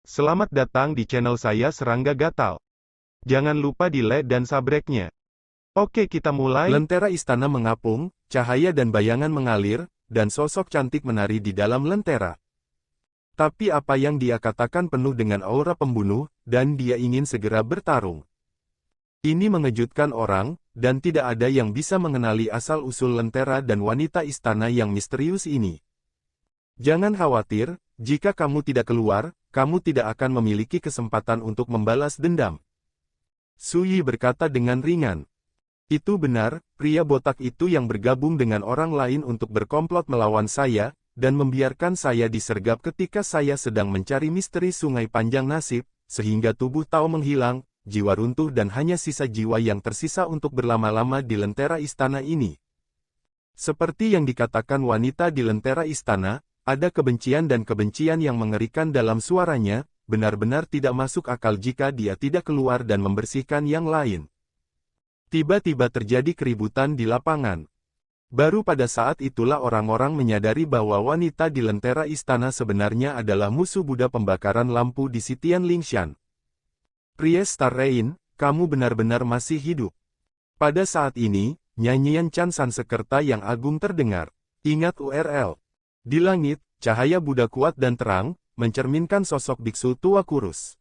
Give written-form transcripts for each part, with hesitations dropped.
Selamat datang di channel saya Serangga Gatal. Jangan lupa di like dan subscribe-nya. Oke, kita mulai. Lentera istana mengapung, cahaya dan bayangan mengalir, dan sosok cantik menari di dalam lentera. Tapi apa yang dia katakan penuh dengan aura pembunuh, dan dia ingin segera bertarung. Ini mengejutkan orang, dan tidak ada yang bisa mengenali asal-usul lentera dan wanita istana yang misterius ini. Jangan khawatir, jika kamu tidak keluar, kamu tidak akan memiliki kesempatan untuk membalas dendam. Su Yi berkata dengan ringan. Itu benar, pria botak itu yang bergabung dengan orang lain untuk berkomplot melawan saya, dan membiarkan saya disergap ketika saya sedang mencari misteri sungai panjang nasib, sehingga tubuh Tao menghilang, jiwa runtuh dan hanya sisa jiwa yang tersisa untuk berlama-lama di lentera istana ini. Seperti yang dikatakan wanita di lentera istana, ada kebencian dan kebencian yang mengerikan dalam suaranya, benar-benar tidak masuk akal jika dia tidak keluar dan membersihkan yang lain. Tiba-tiba terjadi keributan di lapangan. Baru pada saat itulah orang-orang menyadari bahwa wanita di lentera istana sebenarnya adalah musuh Buddha pembakaran lampu di Sitian Lingshan. Priest Star Rain, kamu benar-benar masih hidup. Pada saat ini, nyanyian Chan Sansekerta yang agung terdengar. Ingat URL. Di langit, cahaya Buddha kuat dan terang, mencerminkan sosok biksu tua kurus.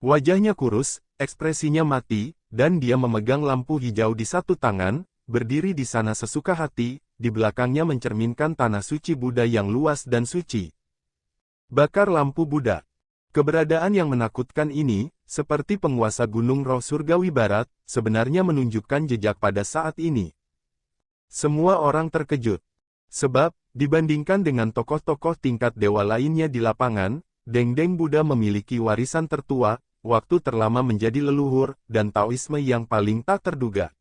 Wajahnya kurus, ekspresinya mati, dan dia memegang lampu hijau di satu tangan, berdiri di sana sesuka hati, di belakangnya mencerminkan tanah suci Buddha yang luas dan suci. Bakar lampu Buddha. Keberadaan yang menakutkan ini, seperti penguasa gunung roh surgawi barat, sebenarnya menunjukkan jejak pada saat ini. Semua orang terkejut. Sebab, dibandingkan dengan tokoh-tokoh tingkat dewa lainnya di lapangan, Dengdeng Buddha memiliki warisan tertua, waktu terlama menjadi leluhur, dan Taoisme yang paling tak terduga.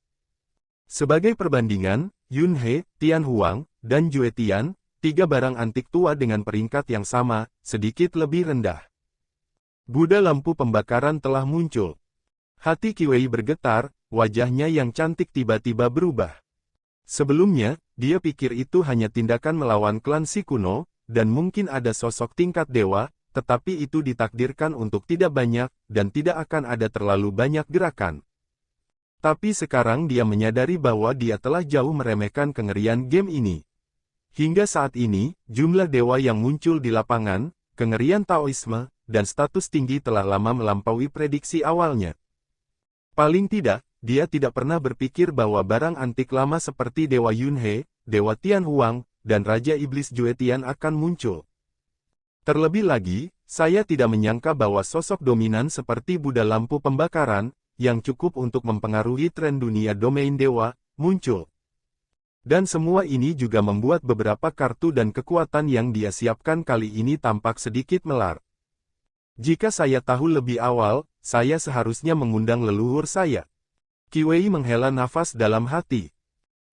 Sebagai perbandingan, Yun He, Tian Huang, dan Jue Tian, tiga barang antik tua dengan peringkat yang sama, sedikit lebih rendah. Buddha lampu pembakaran telah muncul. Hati Qi Wei bergetar, wajahnya yang cantik tiba-tiba berubah. Sebelumnya, dia pikir itu hanya tindakan melawan klan Si kuno, dan mungkin ada sosok tingkat dewa, tetapi itu ditakdirkan untuk tidak banyak, dan tidak akan ada terlalu banyak gerakan. Tapi sekarang dia menyadari bahwa dia telah jauh meremehkan kengerian game ini. Hingga saat ini, jumlah dewa yang muncul di lapangan, kengerian Taoisme, dan status tinggi telah lama melampaui prediksi awalnya. Paling tidak, dia tidak pernah berpikir bahwa barang antik lama seperti Dewa Yun He, Dewa Tian Huang, dan Raja Iblis Jue Tian akan muncul. Terlebih lagi, saya tidak menyangka bahwa sosok dominan seperti Buddha lampu pembakaran, yang cukup untuk mempengaruhi tren dunia domain dewa, muncul. Dan semua ini juga membuat beberapa kartu dan kekuatan yang dia siapkan kali ini tampak sedikit melar. Jika saya tahu lebih awal, saya seharusnya mengundang leluhur saya. Qi Wei menghela nafas dalam hati.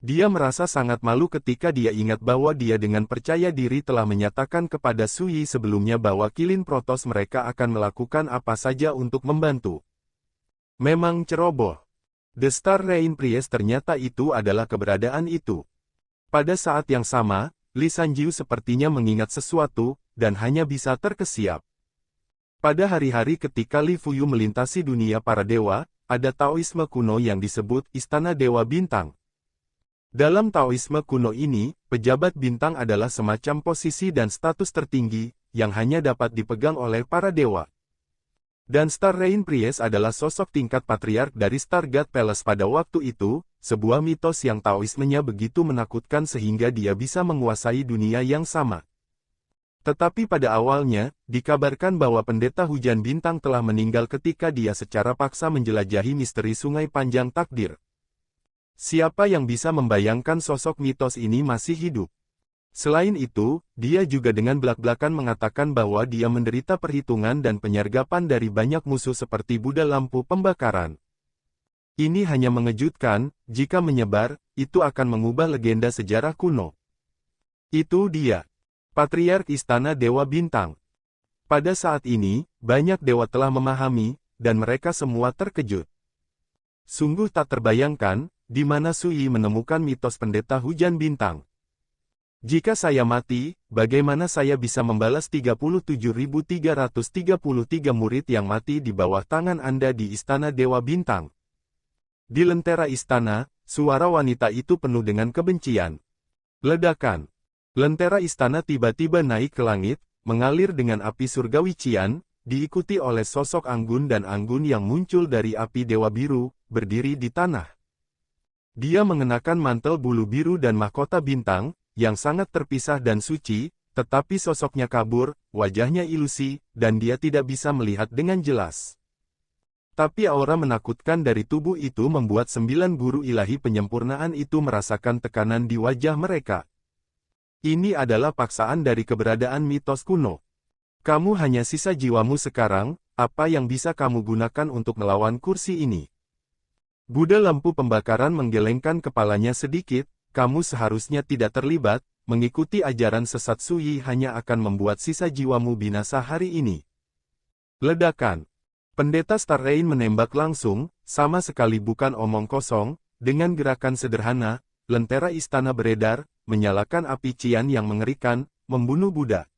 Dia merasa sangat malu ketika dia ingat bahwa dia dengan percaya diri telah menyatakan kepada Su Yi sebelumnya bahwa kilin protos mereka akan melakukan apa saja untuk membantu. Memang ceroboh. The Star Rain Priest ternyata itu adalah keberadaan itu. Pada saat yang sama, Li Sanjiu sepertinya mengingat sesuatu, dan hanya bisa terkesiap. Pada hari-hari ketika Li Fuyu melintasi dunia para dewa, ada Taoisme kuno yang disebut Istana Dewa Bintang. Dalam Taoisme kuno ini, pejabat bintang adalah semacam posisi dan status tertinggi, yang hanya dapat dipegang oleh para dewa. Dan Star Rain Priest adalah sosok tingkat patriark dari Stargate Palace pada waktu itu, sebuah mitos yang Taoismenya begitu menakutkan sehingga dia bisa menguasai dunia yang sama. Tetapi pada awalnya, dikabarkan bahwa pendeta hujan bintang telah meninggal ketika dia secara paksa menjelajahi misteri sungai panjang takdir. Siapa yang bisa membayangkan sosok mitos ini masih hidup? Selain itu, dia juga dengan belak-belakan mengatakan bahwa dia menderita perhitungan dan penyergapan dari banyak musuh seperti Buddha lampu pembakaran. Ini hanya mengejutkan, jika menyebar, itu akan mengubah legenda sejarah kuno. Itu dia. Patriark Istana Dewa Bintang. Pada saat ini, banyak dewa telah memahami, dan mereka semua terkejut. Sungguh tak terbayangkan, di mana Su Yi menemukan mitos pendeta hujan bintang. Jika saya mati, bagaimana saya bisa membalas 37.333 murid yang mati di bawah tangan Anda di Istana Dewa Bintang? Di lentera istana, suara wanita itu penuh dengan kebencian. Ledakan. Lentera istana tiba-tiba naik ke langit, mengalir dengan api surgawi Cian, diikuti oleh sosok Anggun dan Anggun yang muncul dari api Dewa Biru, berdiri di tanah. Dia mengenakan mantel bulu biru dan mahkota bintang, yang sangat terpisah dan suci, tetapi sosoknya kabur, wajahnya ilusi, dan dia tidak bisa melihat dengan jelas. Tapi aura menakutkan dari tubuh itu membuat 9 guru ilahi penyempurnaan itu merasakan tekanan di wajah mereka. Ini adalah paksaan dari keberadaan mitos kuno. Kamu hanya sisa jiwamu sekarang, apa yang bisa kamu gunakan untuk melawan kursi ini? Buddha lampu pembakaran menggelengkan kepalanya sedikit, kamu seharusnya tidak terlibat, mengikuti ajaran sesat Suyi hanya akan membuat sisa jiwamu binasa hari ini. Ledakan. Pendeta Star Rain menembak langsung, sama sekali bukan omong kosong, dengan gerakan sederhana, lentera istana beredar, menyalakan api Cian yang mengerikan, membunuh Buddha.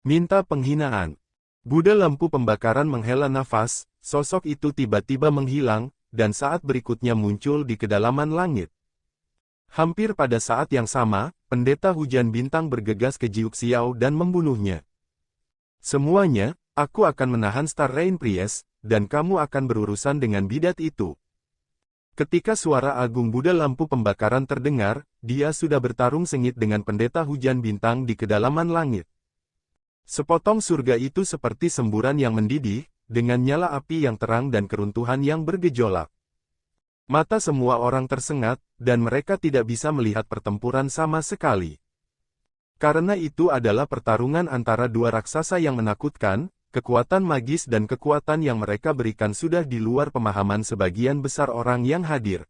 Minta penghinaan. Buddha lampu pembakaran menghela nafas, sosok itu tiba-tiba menghilang, dan saat berikutnya muncul di kedalaman langit. Hampir pada saat yang sama, pendeta hujan bintang bergegas ke Jiuk Xiao dan membunuhnya. Semuanya, aku akan menahan Star Rain Priest, dan kamu akan berurusan dengan bidat itu. Ketika suara agung Buddha lampu pembakaran terdengar, dia sudah bertarung sengit dengan pendeta hujan bintang di kedalaman langit. Sepotong surga itu seperti semburan yang mendidih, dengan nyala api yang terang dan keruntuhan yang bergejolak. Mata semua orang tersengat, dan mereka tidak bisa melihat pertempuran sama sekali. Karena itu adalah pertarungan antara dua raksasa yang menakutkan, kekuatan magis dan kekuatan yang mereka berikan sudah di luar pemahaman sebagian besar orang yang hadir.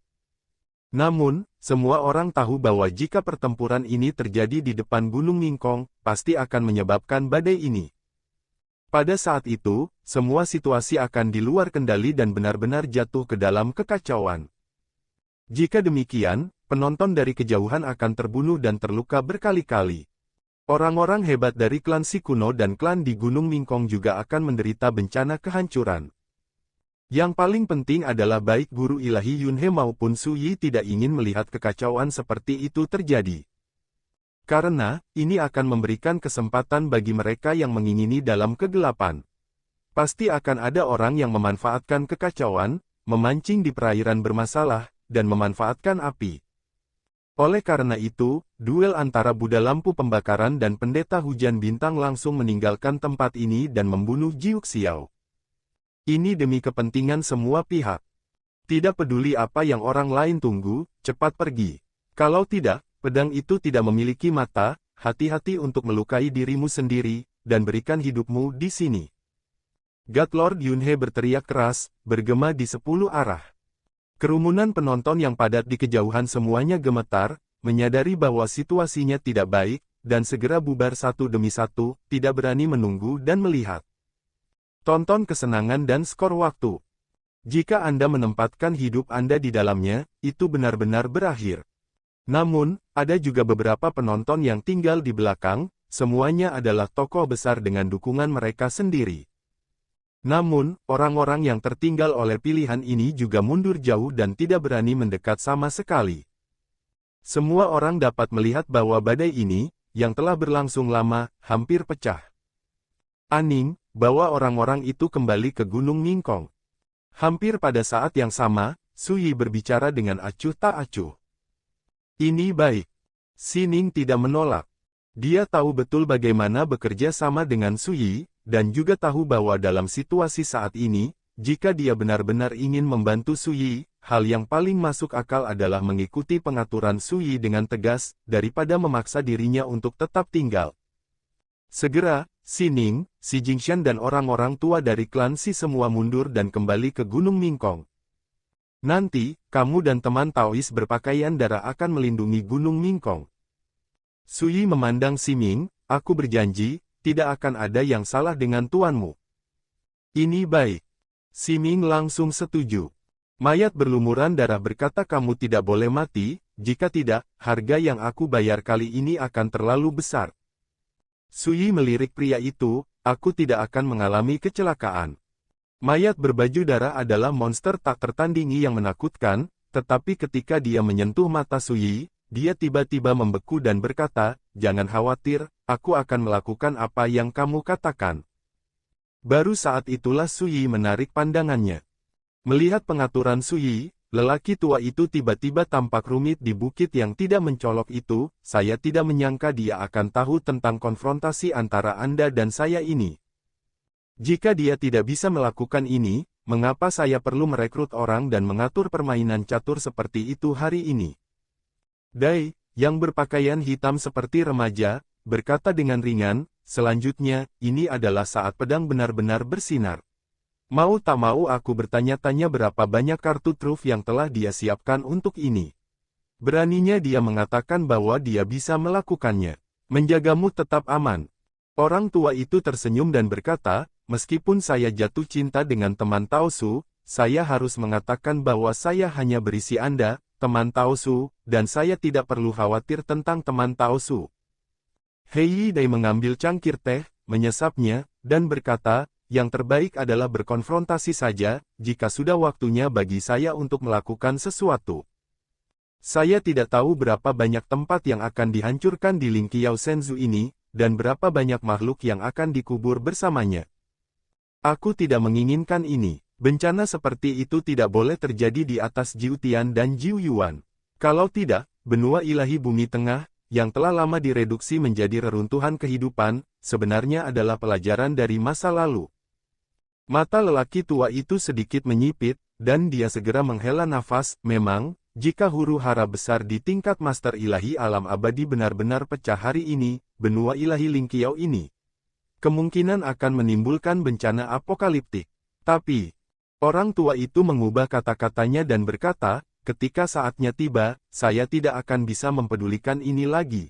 Namun, semua orang tahu bahwa jika pertempuran ini terjadi di depan Gunung Mingkong, pasti akan menyebabkan badai ini. Pada saat itu, semua situasi akan di luar kendali dan benar-benar jatuh ke dalam kekacauan. Jika demikian, penonton dari kejauhan akan terbunuh dan terluka berkali-kali. Orang-orang hebat dari klan Si Kuno dan klan di Gunung Mingkong juga akan menderita bencana kehancuran. Yang paling penting adalah baik guru ilahi Yunhe maupun Suyi tidak ingin melihat kekacauan seperti itu terjadi. Karena, ini akan memberikan kesempatan bagi mereka yang mengingini dalam kegelapan. Pasti akan ada orang yang memanfaatkan kekacauan, memancing di perairan bermasalah, dan memanfaatkan api. Oleh karena itu, duel antara Buddha lampu pembakaran dan pendeta hujan bintang langsung meninggalkan tempat ini dan membunuh Jiuk Xiao. Ini demi kepentingan semua pihak. Tidak peduli apa yang orang lain tunggu, cepat pergi. Kalau tidak, pedang itu tidak memiliki mata, hati-hati untuk melukai dirimu sendiri, dan berikan hidupmu di sini. God Lord Yunhe berteriak keras, bergema di 10 arah. Kerumunan penonton yang padat di kejauhan semuanya gemetar, menyadari bahwa situasinya tidak baik, dan segera bubar satu demi satu, tidak berani menunggu dan melihat. Tonton kesenangan dan skor waktu. Jika Anda menempatkan hidup Anda di dalamnya, itu benar-benar berakhir. Namun, ada juga beberapa penonton yang tinggal di belakang, semuanya adalah tokoh besar dengan dukungan mereka sendiri. Namun, orang-orang yang tertinggal oleh pilihan ini juga mundur jauh dan tidak berani mendekat sama sekali. Semua orang dapat melihat bahwa badai ini, yang telah berlangsung lama, hampir pecah. Aning, bawa orang-orang itu kembali ke Gunung Mingkong. Hampir pada saat yang sama, Suyi berbicara dengan acuh tak acuh. Ini baik. Sining tidak menolak. Dia tahu betul bagaimana bekerja sama dengan Suyi, dan juga tahu bahwa dalam situasi saat ini, jika dia benar-benar ingin membantu Suyi, hal yang paling masuk akal adalah mengikuti pengaturan Suyi dengan tegas, daripada memaksa dirinya untuk tetap tinggal. Segera, Sining, Si Jingshan dan orang-orang tua dari klan Si semua mundur dan kembali ke Gunung Mingkong. Nanti, kamu dan teman Taois berpakaian darah akan melindungi Gunung Mingkong. Suyi memandang Siming, aku berjanji, tidak akan ada yang salah dengan tuanmu. Ini baik. Siming langsung setuju. Mayat berlumuran darah berkata, kamu tidak boleh mati, jika tidak, harga yang aku bayar kali ini akan terlalu besar. Suyi melirik pria itu, aku tidak akan mengalami kecelakaan. Mayat berbaju darah adalah monster tak tertandingi yang menakutkan, tetapi ketika dia menyentuh mata Suyi, dia tiba-tiba membeku dan berkata, jangan khawatir, aku akan melakukan apa yang kamu katakan. Baru saat itulah Suyi menarik pandangannya. Melihat pengaturan Suyi, lelaki tua itu tiba-tiba tampak rumit di bukit yang tidak mencolok itu, saya tidak menyangka dia akan tahu tentang konfrontasi antara Anda dan saya ini. Jika dia tidak bisa melakukan ini, mengapa saya perlu merekrut orang dan mengatur permainan catur seperti itu hari ini? Dai, yang berpakaian hitam seperti remaja, berkata dengan ringan, selanjutnya, ini adalah saat pedang benar-benar bersinar. Mau tak mau aku bertanya-tanya berapa banyak kartu truf yang telah dia siapkan untuk ini. Beraninya dia mengatakan bahwa dia bisa melakukannya. Menjagamu tetap aman. Orang tua itu tersenyum dan berkata, meskipun saya jatuh cinta dengan teman Taosu, saya harus mengatakan bahwa saya hanya berisi Anda, teman Taosu, dan saya tidak perlu khawatir tentang teman Taosu. Hei Dai mengambil cangkir teh, menyesapnya, dan berkata, yang terbaik adalah berkonfrontasi saja, jika sudah waktunya bagi saya untuk melakukan sesuatu. Saya tidak tahu berapa banyak tempat yang akan dihancurkan di Lingqiao Senzu ini, dan berapa banyak makhluk yang akan dikubur bersamanya. Aku tidak menginginkan ini. Bencana seperti itu tidak boleh terjadi di atas Jiu Tian dan Jiu Yuan. Kalau tidak, benua ilahi bumi tengah, yang telah lama direduksi menjadi reruntuhan kehidupan, sebenarnya adalah pelajaran dari masa lalu. Mata lelaki tua itu sedikit menyipit, dan dia segera menghela nafas. Memang, jika huru-hara besar di tingkat Master Ilahi Alam Abadi benar-benar pecah hari ini, benua ilahi Lingqiao ini kemungkinan akan menimbulkan bencana apokaliptik. Tapi, orang tua itu mengubah kata-katanya dan berkata, ketika saatnya tiba, saya tidak akan bisa mempedulikan ini lagi.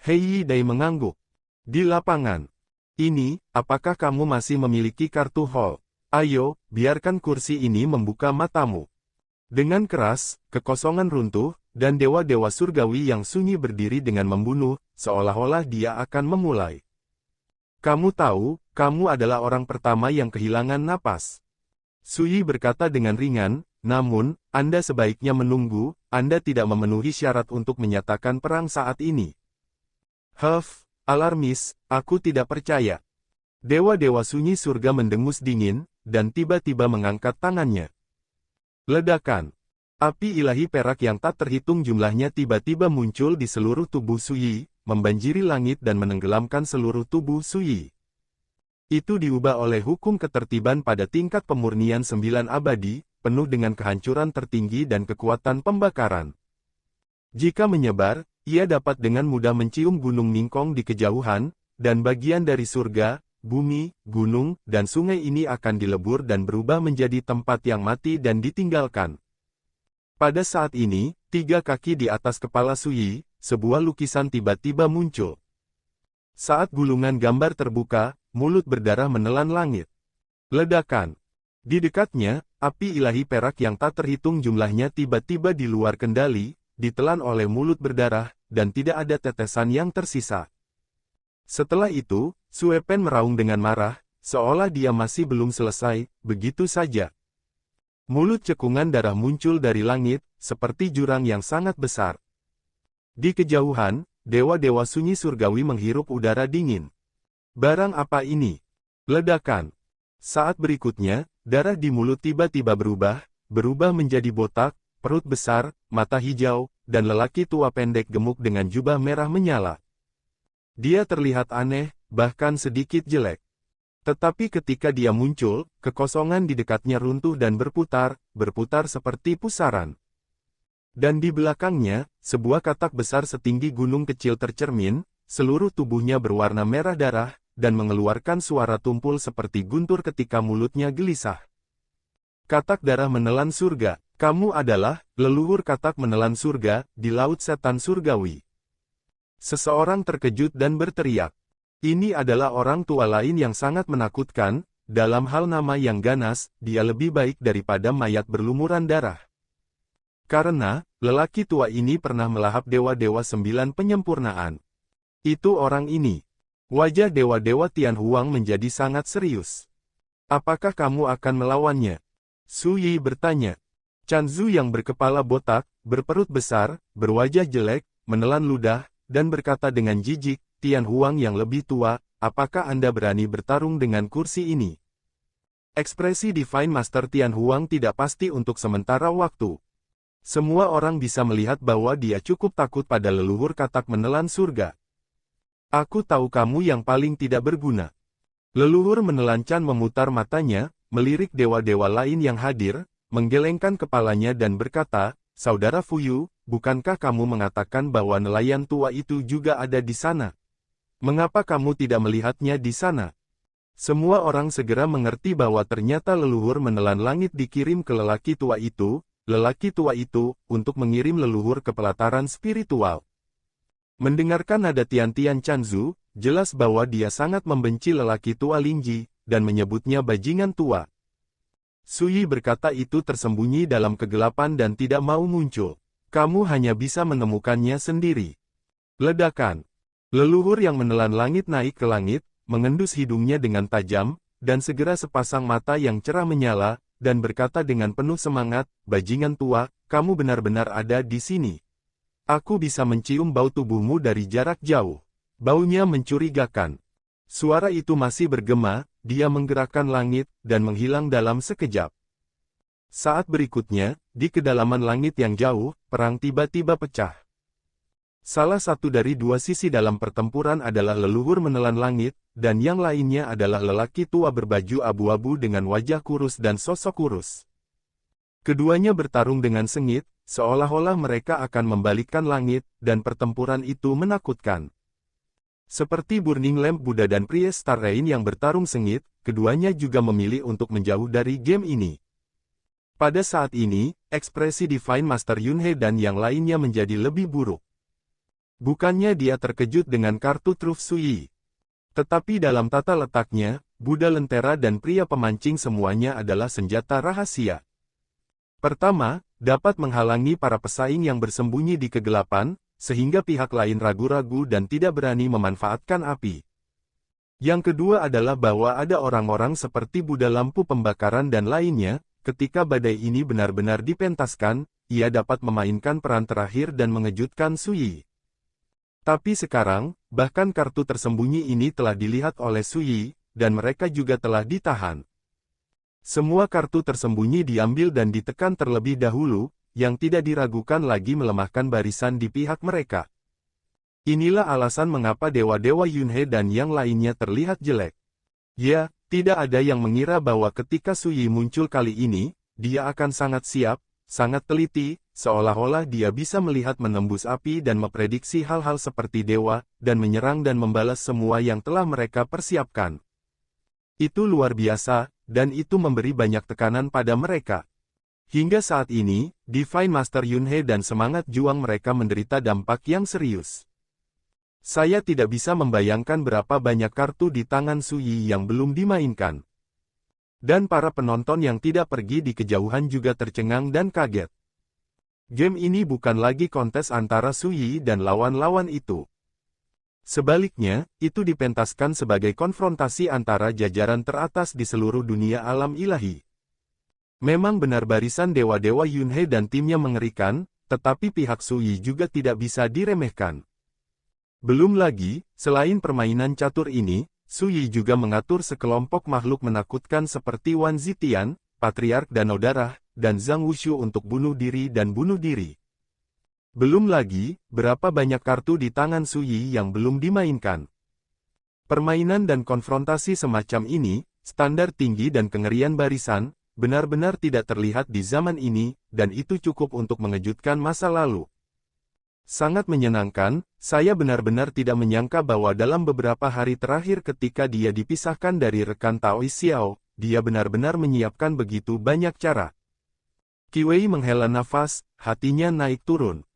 Hei Dai mengangguk. Di lapangan ini, apakah kamu masih memiliki kartu hall? Ayo, biarkan kursi ini membuka matamu. Dengan keras, kekosongan runtuh, dan dewa-dewa surgawi yang sunyi berdiri dengan membunuh, seolah-olah dia akan memulai. Kamu tahu, kamu adalah orang pertama yang kehilangan napas. Suyi berkata dengan ringan, namun, Anda sebaiknya menunggu, Anda tidak memenuhi syarat untuk menyatakan perang saat ini. Alarmis, aku tidak percaya. Dewa-dewa sunyi surga mendengus dingin, dan tiba-tiba mengangkat tangannya. Ledakan. Api ilahi perak yang tak terhitung jumlahnya tiba-tiba muncul di seluruh tubuh Suyi, membanjiri langit dan menenggelamkan seluruh tubuh Suyi. Itu diubah oleh hukum ketertiban pada tingkat pemurnian 9 abadi, penuh dengan kehancuran tertinggi dan kekuatan pembakaran. Jika menyebar, ia dapat dengan mudah mencium Gunung Ningkong di kejauhan, dan bagian dari surga, bumi, gunung, dan sungai ini akan dilebur dan berubah menjadi tempat yang mati dan ditinggalkan. Pada saat ini, 3 kaki di atas kepala Suyi, sebuah lukisan tiba-tiba muncul. Saat gulungan gambar terbuka, mulut berdarah menelan langit. Ledakan. Di dekatnya, api ilahi perak yang tak terhitung jumlahnya tiba-tiba di luar kendali, ditelan oleh mulut berdarah, dan tidak ada tetesan yang tersisa. Setelah itu, Sue Pen meraung dengan marah, seolah dia masih belum selesai, begitu saja. Mulut cekungan darah muncul dari langit, seperti jurang yang sangat besar. Di kejauhan, dewa-dewa sunyi surgawi menghirup udara dingin. Barang apa ini? Ledakan. Saat berikutnya, darah di mulut tiba-tiba berubah menjadi botak, perut besar, mata hijau, dan lelaki tua pendek gemuk dengan jubah merah menyala. Dia terlihat aneh, bahkan sedikit jelek. Tetapi ketika dia muncul, kekosongan di dekatnya runtuh dan berputar seperti pusaran. Dan di belakangnya, sebuah katak besar setinggi gunung kecil tercermin, seluruh tubuhnya berwarna merah darah, dan mengeluarkan suara tumpul seperti guntur ketika mulutnya gelisah. Katak darah menelan surga. Kamu adalah leluhur katak menelan surga di laut setan surgawi. Seseorang terkejut dan berteriak. Ini adalah orang tua lain yang sangat menakutkan, dalam hal nama yang ganas, dia lebih baik daripada mayat berlumuran darah. Karena, lelaki tua ini pernah melahap dewa-dewa 9 penyempurnaan. Itu orang ini. Wajah dewa-dewa Tianhuang menjadi sangat serius. Apakah kamu akan melawannya? Su Yi bertanya. Chanzu yang berkepala botak, berperut besar, berwajah jelek, menelan ludah, dan berkata dengan jijik, Tianhuang yang lebih tua, apakah Anda berani bertarung dengan kursi ini? Ekspresi Divine Master Tianhuang tidak pasti untuk sementara waktu. Semua orang bisa melihat bahwa dia cukup takut pada leluhur katak menelan surga. Aku tahu kamu yang paling tidak berguna. Leluhur menelan Chan memutar matanya, melirik dewa-dewa lain yang hadir, menggelengkan kepalanya dan berkata, Saudara Fuyu, bukankah kamu mengatakan bahwa nelayan tua itu juga ada di sana? Mengapa kamu tidak melihatnya di sana? Semua orang segera mengerti bahwa ternyata leluhur menelan langit dikirim ke lelaki tua itu, untuk mengirim leluhur ke pelataran spiritual. Mendengarkan nada Tian-Tian Chanzu, jelas bahwa dia sangat membenci lelaki tua Lingji, dan menyebutnya bajingan tua. Su Yi berkata itu tersembunyi dalam kegelapan dan tidak mau muncul. Kamu hanya bisa menemukannya sendiri. Ledakan. Leluhur yang menelan langit naik ke langit, mengendus hidungnya dengan tajam, dan segera sepasang mata yang cerah menyala, dan berkata dengan penuh semangat, bajingan tua, kamu benar-benar ada di sini. Aku bisa mencium bau tubuhmu dari jarak jauh. Baunya mencurigakan. Suara itu masih bergema, dia menggerakkan langit, dan menghilang dalam sekejap. Saat berikutnya, di kedalaman langit yang jauh, perang tiba-tiba pecah. Salah satu dari dua sisi dalam pertempuran adalah leluhur menelan langit, dan yang lainnya adalah lelaki tua berbaju abu-abu dengan wajah kurus dan sosok kurus. Keduanya bertarung dengan sengit, seolah-olah mereka akan membalikkan langit, dan pertempuran itu menakutkan. Seperti Burning Lamp Buddha dan Priest Star Rain yang bertarung sengit, keduanya juga memilih untuk menjauh dari game ini. Pada saat ini, ekspresi Divine Master Yunhe dan yang lainnya menjadi lebih buruk. Bukannya dia terkejut dengan kartu truf Su Yi. Tetapi dalam tata letaknya, Buddha Lentera dan pria pemancing semuanya adalah senjata rahasia. Pertama, dapat menghalangi para pesaing yang bersembunyi di kegelapan, sehingga pihak lain ragu-ragu dan tidak berani memanfaatkan api. Yang kedua adalah bahwa ada orang-orang seperti Buddha lampu pembakaran dan lainnya, ketika badai ini benar-benar dipentaskan, ia dapat memainkan peran terakhir dan mengejutkan Su Yi. Tapi sekarang, bahkan kartu tersembunyi ini telah dilihat oleh Su Yi, dan mereka juga telah ditahan. Semua kartu tersembunyi diambil dan ditekan terlebih dahulu, yang tidak diragukan lagi melemahkan barisan di pihak mereka. Inilah alasan mengapa dewa-dewa Yunhe dan yang lainnya terlihat jelek. Ya, tidak ada yang mengira bahwa ketika Su Yi muncul kali ini, dia akan sangat siap, sangat teliti, seolah-olah dia bisa melihat menembus api dan memprediksi hal-hal seperti dewa, dan menyerang dan membalas semua yang telah mereka persiapkan. Itu luar biasa, dan itu memberi banyak tekanan pada mereka. Hingga saat ini, Divine Master Yunhe dan semangat juang mereka menderita dampak yang serius. Saya tidak bisa membayangkan berapa banyak kartu di tangan Su Yi yang belum dimainkan. Dan para penonton yang tidak pergi di kejauhan juga tercengang dan kaget. Game ini bukan lagi kontes antara Su Yi dan lawan-lawan itu. Sebaliknya, itu dipentaskan sebagai konfrontasi antara jajaran teratas di seluruh dunia alam ilahi. Memang benar barisan dewa-dewa Yunhe dan timnya mengerikan, tetapi pihak Su Yi juga tidak bisa diremehkan. Belum lagi, selain permainan catur ini, Su Yi juga mengatur sekelompok makhluk menakutkan seperti Wan Zitian, Patriark Danau Darah, dan Zhang Wushu untuk bunuh diri dan bunuh diri. Belum lagi, berapa banyak kartu di tangan Su Yi yang belum dimainkan. Permainan dan konfrontasi semacam ini, standar tinggi dan kengerian barisan, benar-benar tidak terlihat di zaman ini, dan itu cukup untuk mengejutkan masa lalu. Sangat menyenangkan, saya benar-benar tidak menyangka bahwa dalam beberapa hari terakhir ketika dia dipisahkan dari rekan Tao Xiao, dia benar-benar menyiapkan begitu banyak cara. Qi Wei menghela nafas, hatinya naik turun.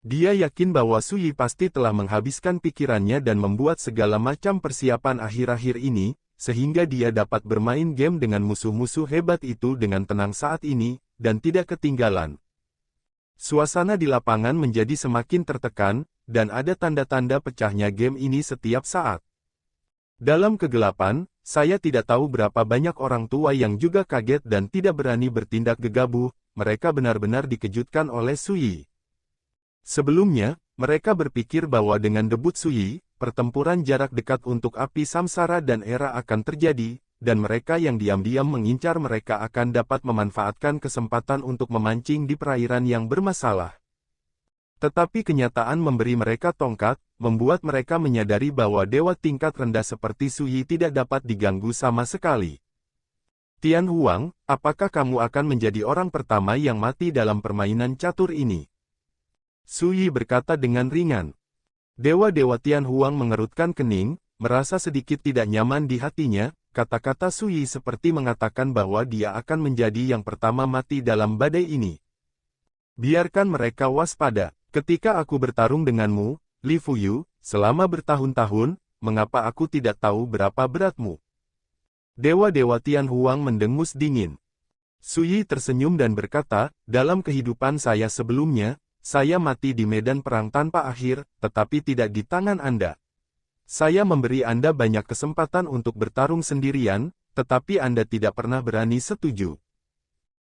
Dia yakin bahwa Su Yi pasti telah menghabiskan pikirannya dan membuat segala macam persiapan akhir-akhir ini, sehingga dia dapat bermain game dengan musuh-musuh hebat itu dengan tenang saat ini, dan tidak ketinggalan. Suasana di lapangan menjadi semakin tertekan, dan ada tanda-tanda pecahnya game ini setiap saat. Dalam kegelapan, saya tidak tahu berapa banyak orang tua yang juga kaget dan tidak berani bertindak gegabah, mereka benar-benar dikejutkan oleh Suyi. Sebelumnya, mereka berpikir bahwa dengan debut Suyi, pertempuran jarak dekat untuk api samsara dan era akan terjadi, dan mereka yang diam-diam mengincar mereka akan dapat memanfaatkan kesempatan untuk memancing di perairan yang bermasalah. Tetapi kenyataan memberi mereka tongkat, membuat mereka menyadari bahwa dewa tingkat rendah seperti Suyi tidak dapat diganggu sama sekali. Tian Huang, apakah kamu akan menjadi orang pertama yang mati dalam permainan catur ini? Suyi berkata dengan ringan. Dewa-dewa Tian Huang mengerutkan kening, merasa sedikit tidak nyaman di hatinya, kata-kata Suyi seperti mengatakan bahwa dia akan menjadi yang pertama mati dalam badai ini. Biarkan mereka waspada, ketika aku bertarung denganmu, Li Fuyu, selama bertahun-tahun, mengapa aku tidak tahu berapa beratmu? Dewa-dewa Tian Huang mendengus dingin. Suyi tersenyum dan berkata, dalam kehidupan saya sebelumnya, saya mati di medan perang tanpa akhir, tetapi tidak di tangan Anda. Saya memberi Anda banyak kesempatan untuk bertarung sendirian, tetapi Anda tidak pernah berani setuju.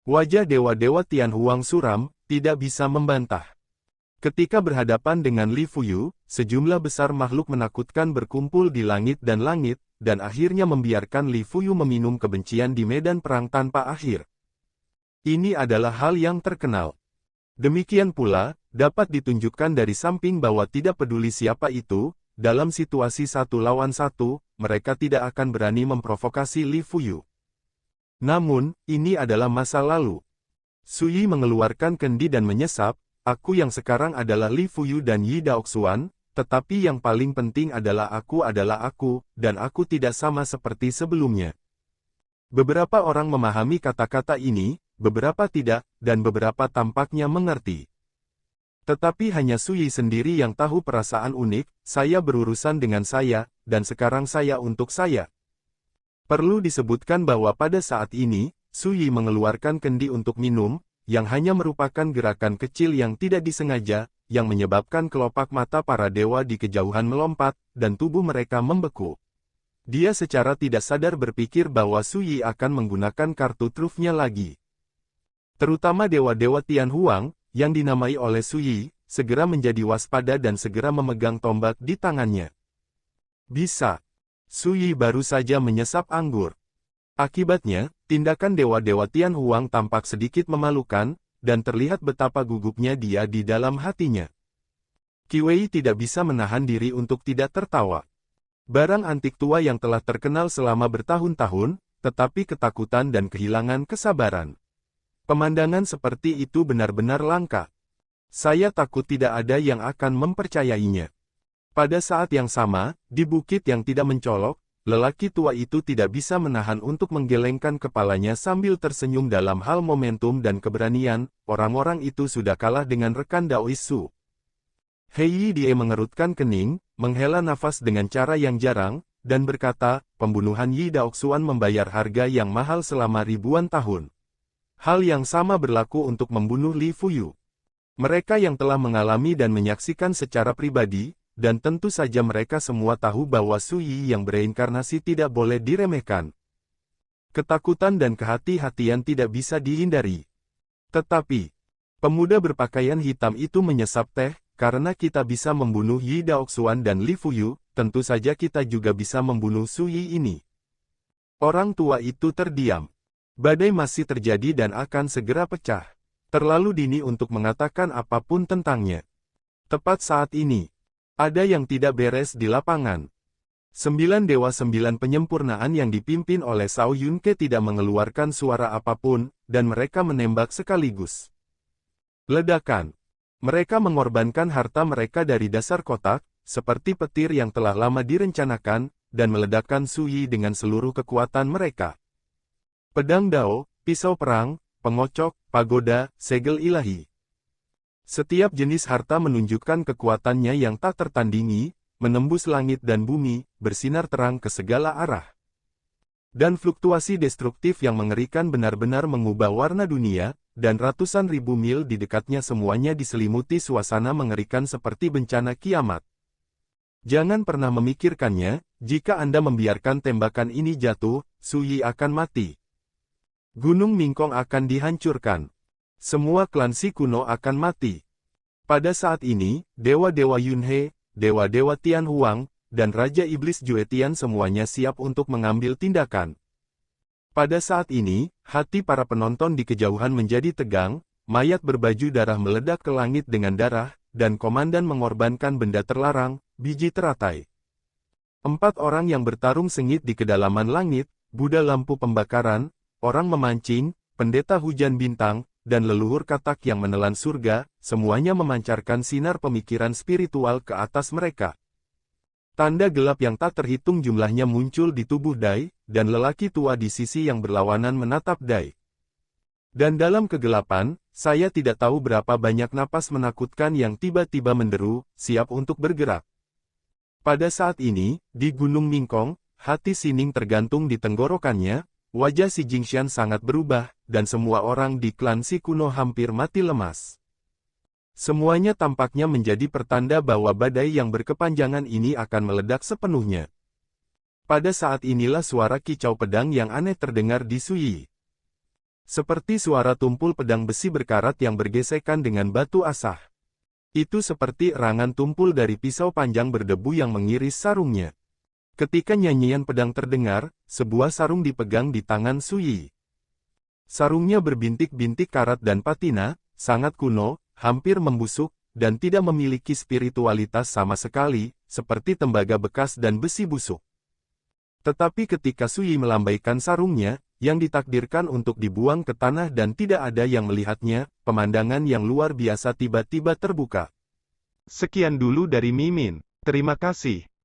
Wajah dewa-dewa Tian Huang suram, tidak bisa membantah. Ketika berhadapan dengan Li Fuyu, sejumlah besar makhluk menakutkan berkumpul di langit, dan akhirnya membiarkan Li Fuyu meminum kebencian di medan perang tanpa akhir. Ini adalah hal yang terkenal. Demikian pula, dapat ditunjukkan dari samping bahwa tidak peduli siapa itu, dalam situasi 1 lawan 1, mereka tidak akan berani memprovokasi Li Fuyu. Namun, ini adalah masa lalu. Suyi mengeluarkan kendi dan menyesap, aku yang sekarang adalah Li Fuyu dan Yi Daoxuan, tetapi yang paling penting adalah aku, dan aku tidak sama seperti sebelumnya. Beberapa orang memahami kata-kata ini, beberapa tidak, dan beberapa tampaknya mengerti. Tetapi hanya Suyi sendiri yang tahu perasaan unik, saya berurusan dengan saya, dan sekarang saya untuk saya. Perlu disebutkan bahwa pada saat ini, Suyi mengeluarkan kendi untuk minum, yang hanya merupakan gerakan kecil yang tidak disengaja, yang menyebabkan kelopak mata para dewa di kejauhan melompat, dan tubuh mereka membeku. Dia secara tidak sadar berpikir bahwa Suyi akan menggunakan kartu trufnya lagi. Terutama dewa-dewa Tian Huang, yang dinamai oleh Suyi, segera menjadi waspada dan segera memegang tombak di tangannya. Bisa. Suyi baru saja menyesap anggur. Akibatnya, tindakan dewa-dewa Tian Huang tampak sedikit memalukan, dan terlihat betapa gugupnya dia di dalam hatinya. Qi Wei tidak bisa menahan diri untuk tidak tertawa. Barang antik tua yang telah terkenal selama bertahun-tahun, tetapi ketakutan dan kehilangan kesabaran. Pemandangan seperti itu benar-benar langka. Saya takut tidak ada yang akan mempercayainya. Pada saat yang sama, di bukit yang tidak mencolok, lelaki tua itu tidak bisa menahan untuk menggelengkan kepalanya sambil tersenyum dalam hal momentum dan keberanian, orang-orang itu sudah kalah dengan rekan Daoisu. Hei Die mengerutkan kening, menghela nafas dengan cara yang jarang, dan berkata, pembunuhan Yi Daoxuan membayar harga yang mahal selama ribuan tahun. Hal yang sama berlaku untuk membunuh Li Fuyu. Mereka yang telah mengalami dan menyaksikan secara pribadi, dan tentu saja mereka semua tahu bahwa Suyi yang bereinkarnasi tidak boleh diremehkan. Ketakutan dan kehati-hatian tidak bisa dihindari. Tetapi, pemuda berpakaian hitam itu menyesap teh, karena kita bisa membunuh Yi Daoxuan dan Li Fuyu, tentu saja kita juga bisa membunuh Suyi ini. Orang tua itu terdiam. Badai masih terjadi dan akan segera pecah. Terlalu dini untuk mengatakan apapun tentangnya. Tepat saat ini, ada yang tidak beres di lapangan. 9 dewa 9 penyempurnaan yang dipimpin oleh Shao Yunke tidak mengeluarkan suara apapun, dan mereka menembak sekaligus. Ledakan. Mereka mengorbankan harta mereka dari dasar kotak, seperti petir yang telah lama direncanakan, dan meledakkan Suyi dengan seluruh kekuatan mereka. Pedang dao, pisau perang, pengocok, pagoda, segel ilahi. Setiap jenis harta menunjukkan kekuatannya yang tak tertandingi, menembus langit dan bumi, bersinar terang ke segala arah. Dan fluktuasi destruktif yang mengerikan benar-benar mengubah warna dunia, dan ratusan ribu mil di dekatnya semuanya diselimuti suasana mengerikan seperti bencana kiamat. Jangan pernah memikirkannya, jika Anda membiarkan tembakan ini jatuh, Su Yi akan mati. Gunung Mingkong akan dihancurkan. Semua klan Si kuno akan mati. Pada saat ini, dewa-dewa Yunhe, dewa-dewa Tianhuang, dan Raja Iblis Juetian semuanya siap untuk mengambil tindakan. Pada saat ini, hati para penonton di kejauhan menjadi tegang, mayat berbaju darah meledak ke langit dengan darah, dan komandan mengorbankan benda terlarang, biji teratai. 4 orang yang bertarung sengit di kedalaman langit, Buddha lampu pembakaran, orang memancing, pendeta hujan bintang, dan leluhur katak yang menelan surga, semuanya memancarkan sinar pemikiran spiritual ke atas mereka. Tanda gelap yang tak terhitung jumlahnya muncul di tubuh Dai, dan lelaki tua di sisi yang berlawanan menatap Dai. Dan dalam kegelapan, saya tidak tahu berapa banyak napas menakutkan yang tiba-tiba menderu, siap untuk bergerak. Pada saat ini, di Gunung Mingkong, hati Sining tergantung di tenggorokannya, wajah si Jingxian sangat berubah, dan semua orang di klan Si kuno hampir mati lemas. Semuanya tampaknya menjadi pertanda bahwa badai yang berkepanjangan ini akan meledak sepenuhnya. Pada saat inilah suara kicau pedang yang aneh terdengar di Su Yi. Seperti suara tumpul pedang besi berkarat yang bergesekan dengan batu asah. Itu seperti erangan tumpul dari pisau panjang berdebu yang mengiris sarungnya. Ketika nyanyian pedang terdengar, sebuah sarung dipegang di tangan Su Yi. Sarungnya berbintik-bintik karat dan patina, sangat kuno, hampir membusuk, dan tidak memiliki spiritualitas sama sekali, seperti tembaga bekas dan besi busuk. Tetapi ketika Su Yi melambaikan sarungnya, yang ditakdirkan untuk dibuang ke tanah dan tidak ada yang melihatnya, pemandangan yang luar biasa tiba-tiba terbuka. Sekian dulu dari Mimin. Terima kasih.